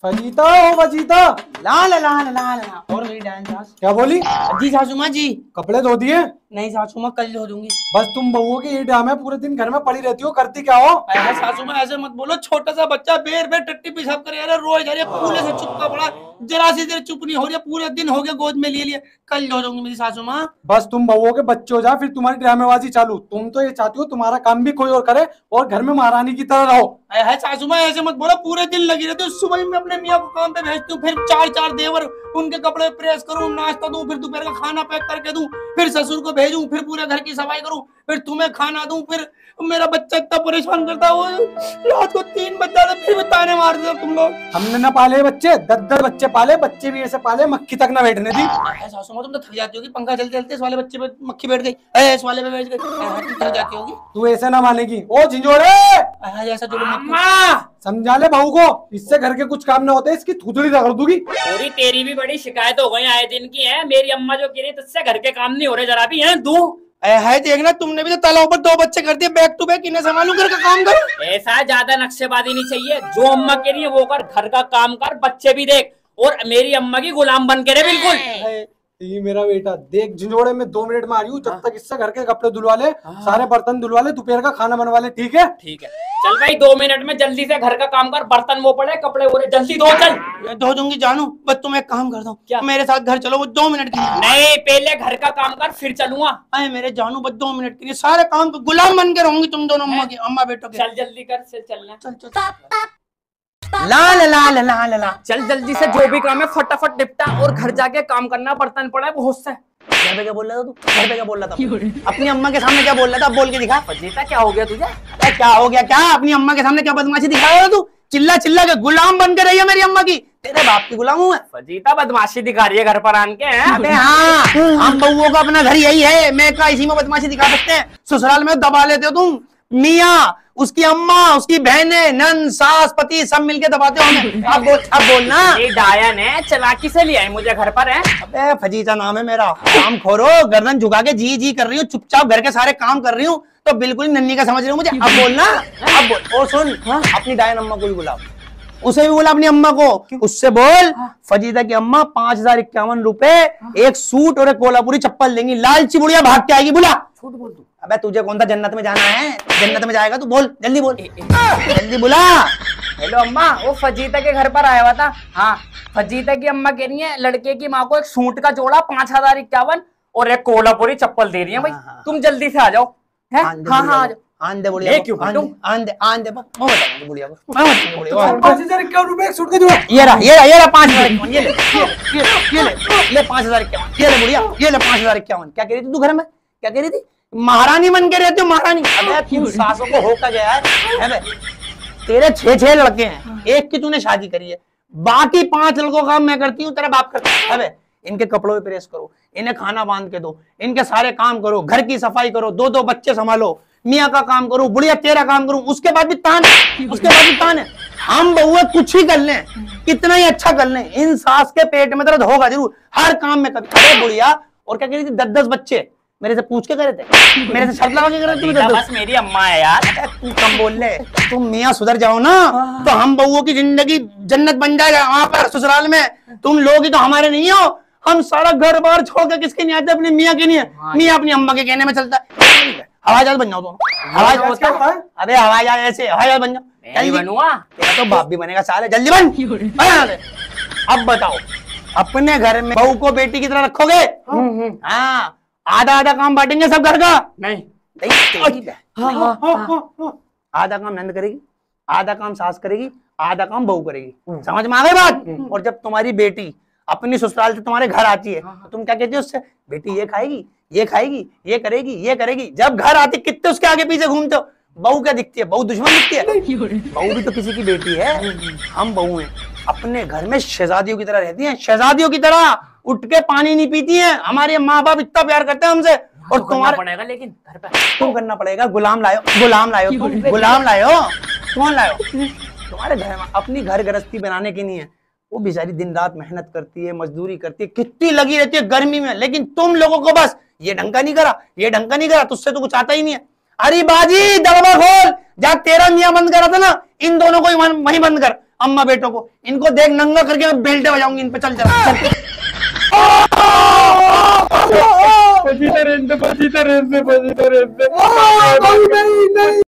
Fajita ओ fajita. लाल लाल लाल और मेरी dance सास। क्या बोली? जी सासू माँ जी। कपड़े धो दिए? नहीं सासू माँ, कल धो दूंगी। बस तुम बहुओं की ये ड्रामे, पूरे दिन घर में पड़ी रहती हो, करती क्या हो? सासू माँ ऐसे मत बोलो, छोटा सा बच्चा बेर बेर टट्टी पेशाब करे अरे रोज अरे कूले से चुपका पड़ा, जरा सी देर चुप नहीं हो रही, पूरे दिन हो गया गोद में लिए लिए, कल धो दूंगी मेरी सासू माँ। बस तुम बहुओं के बच्चे हो जाओ, फिर तुम्हारी ड्रामेबाजी चालू। तुम तो ये चाहती हो तुम्हारा काम भी कोई और करे और घर में महारानी की तरह रहो। है सासू माँ ऐसे मत बोलो, पूरे दिन लगी रहती हूँ। सुबह में अपने मियाँ को काम पे भेजती हूँ, फिर चार चार देवर, उनके कपड़े प्रेस करूँ, नाश्ता दूं, फिर दोपहर का खाना पैक करके दूं, फिर ससुर को भेजूं, फिर पूरे घर की सफाई करूं, फिर तुम्हें खाना दूं, फिर मेरा बच्चा इतना परेशान करता है, वो रात को 3 बज जाते फिर भी ताने मार देते तुम लोग। हमने ना पाले बच्चे, 10 बच्चे पाले, बच्चे भी ऐसे पाले मक्खी तक ना बैठने दी। सासू माँ तुम तो थक जाती होगी, पंखा चलते चलते इस वाले बच्चे पे मक्खी बैठ गई, इस वाले पे बैठ गई, थक जाती होगी। तू ऐसे ना मानेगी। ओ झिंझोड़े, ऐसा जो समझा ले बहू को, इससे घर के कुछ काम ना होते, इसकी थूथड़ी रगड़ दूंगी। पूरी तेरी भी बड़ी शिकायत हो गई आए दिन की है। मेरी अम्मा जो कह रही तुझसे घर के काम नहीं हो रहे, जरा भी है दू है देखना, तुमने भी तो तला ऊपर 2 बच्चे कर दिए, बैक टू बैक, इन्हें संभालू, घर का काम करो। ऐसा ज्यादा नक्शेबाजी नहीं चाहिए, जो अम्मा कह रही है वो कर, घर का काम कर, बच्चे भी देख, और मेरी अम्मा की गुलाम बन के रहे बिल्कुल। ये मेरा बेटा देख, झिंझोड़े में 2 मिनट में आ रही हूँ, जब तक इससे घर के कपड़े धुलवा ले, सारे बर्तन धुलवा ले, दोपहर का खाना बनवा ले, ठीक है? ठीक है चल भाई, 2 मिनट में जल्दी से घर का काम कर, बर्तन वो पड़े, कपड़े वो जल्दी धो, चल। धो दूंगी जानू, बस तुम एक काम कर दो, क्या मेरे साथ घर चलो, वो 2 मिनट की नहीं, पहले घर का काम कर फिर चलूंगा। अरे मेरे जानू, बस 2 मिनट के लिए सारे काम को गुलाम बन के रहूंगी तुम दोनों अम्मा की, अम्मा बेटो के। चल जल्दी कर, चलना, चल लाल लाल लाल लाल। चल जल्दी से, जो भी काम है फटाफट निपटा, और घर जाके काम करना, बर्तन पड़ा है बहुत सा। घर पे क्या बोल रहा था तू? घर पे क्या बोल रहा था? अपनी अम्मा के सामने क्या बोल रहा था? बोल के दिखा। फजीता क्या हो गया तुझे? अरे क्या हो गया? क्या अपनी अम्मा के सामने क्या बदमाशी दिखा रहा था तू? चिल्ला चिल्ला के गुलाम बन के रही है मेरी अम्मा की। तेरे बाप की गुलाम हूँ मैं। फजीता बदमाशी दिखा रही है घर पर आन के। अबे हाँ, हम बहुओं का अपना घर यही है, मैं का इसी में बदमाशी दिखा सकते हैं। ससुराल में दबा लेते हो तुम, मियाँ, उसकी अम्मा, उसकी बहनें, नन, सास, पति सब मिलके दबाते हो हमें। अब बोलना। ये डायन है, चालाकी से लिया है मुझे घर पर है। अबे फजीता नाम है मेरा। काम खोरो, गर्दन झुका के जी जी कर रही हूँ, चुपचाप घर के सारे काम कर रही हूँ, तो बिल्कुल नन्ही का समझ रही हूँ मुझे। अब बोलना, अब बोल। और सुन, अपनी डायन अम्मा को भी बुला, उसे भी बोला अपनी अम्मा को, उससे बोल फजीता की अम्मा 5051 रुपए, एक सूट और एक कोल्हापुरी चप्पल देंगी, लालची बुढ़िया भाग के आएगी। बुला। झूठ बोल तू। अबे तुझे कौन सा जन्नत में जाना है? जन्नत में जाएगा तू, बोल जल्दी बोल, जल्दी बुला। हेलो अम्मा, वो फजीता के घर पर आया हुआ था। हाँ, फजीता की अम्मा कह रही है लड़के की माँ को एक सूट का जोड़ा 5051 और एक कोल्हापुरी चप्पल दे रही है भाई। तुम जल्दी से आ जाओ। है? हाँ हाँ, आंधे बुढ़िया, आंधे आंधे बुढ़िया, 5051 रुपए सूट का जोड़ा। ये रहा 5051, ये ले 5051, ये ले बुढ़िया, ये ले 5051। क्या कह रही थी तू घर में? क्या कह रही थी? महारानी बन के रहती हो, महारानी। अबे तू सासों को होकर गया है। तेरे 6 लड़के हैं, एक की तूने शादी करी है, बाकी 5 लड़कों का मैं करती हूँ, तेरा बाप करता है। अबे इनके कपड़ों पे प्रेस करो, इन्हें खाना बांध के दो, इनके सारे काम करो, घर की सफाई करो, 2 बच्चे संभालो, मियाँ का काम करूं, बुढ़िया तेरा काम करूं, उसके बाद भी तान है। हम बहुए कुछ ही कर लें, कितना ही अच्छा कर लें, इन सास के पेट में दर्द होगा जरूर हर काम में कभी। अरे बुढ़िया, और क्या कह रही थी? 10 बच्चे मेरे से पूछ के करे थे, मेरे से शर्त लगा के करे थे। बस मेरी अम्मा है यार। तू कम बोल ले, तुम मियाँ सुधर जाओ ना, तो हम बहुओं की जिंदगी जन्नत बन जाएगा वहां पर ससुराल में। तुम लोग ही तो हमारे नहीं हो, हम सारा घर बार छोड़ के किसके नहीं आते? अपनी मियाँ के नहीं है। मियाँ अपनी अम्मा के कहने में चलता है। हवाई जहाज बन जाओ तुम। हवाई जहाज क्या होता है? अबे हवाई जहाज ऐसे, हवाई जहाज बन जाओ। जल्दी बनूंगा, तेरा तो बाप भी बनेगा साले, जल्दी बन। अब बताओ, अपने घर में बहू को बेटी की तरह रखोगे? हाँ, आधा काम बांटेंगे सब घर का। नहीं आधा काम नंद करेगी, आधा काम सास करेगी, आधा काम बहू करेगी। समझ में आ गई बात? और जब तुम्हारी बेटी अपनी ससुराल से तुम्हारे घर आती है, तो तुम क्या कहती हो उससे? बेटी ये खाएगी, ये खाएगी, ये करेगी, ये करेगी। जब घर आती कितने उसके आगे पीछे घूमते हो? बहू क्या दिखती है? बहू दुश्मन दिखती है? बहू भी तो किसी की बेटी है। हम बहू हैं, अपने घर में शहजादियों की तरह रहती हैं, शहजादियों की तरह उठ के पानी नहीं पीती हैं। हमारे माँ बाप इतना प्यार करते हैं हमसे, और तुम्हारा पड़ेगा लेकिन घर पे तुम करना पड़ेगा। गुलाम लायो, कौन लायो? तुम्हारे घर में अपनी घर गृहस्थी बनाने की नहीं है, वो बेचारी दिन रात मेहनत करती है, मजदूरी करती है, कितनी लगी रहती है गर्मी में, लेकिन तुम लोगों को बस ये ढंका नहीं करा, ये ढंका नहीं करा, तुझसे तो कुछ आता ही नहीं है। अरे बाजी दरवाजा खोल, जहाँ तेरा मियाँ बंद करा था ना, इन दोनों को वहीं बंद कर। अम्मा बेटों को, इनको देख नंगा करके मैं बेल्टे बजाऊंगी इन पे। चल चल नहीं नहीं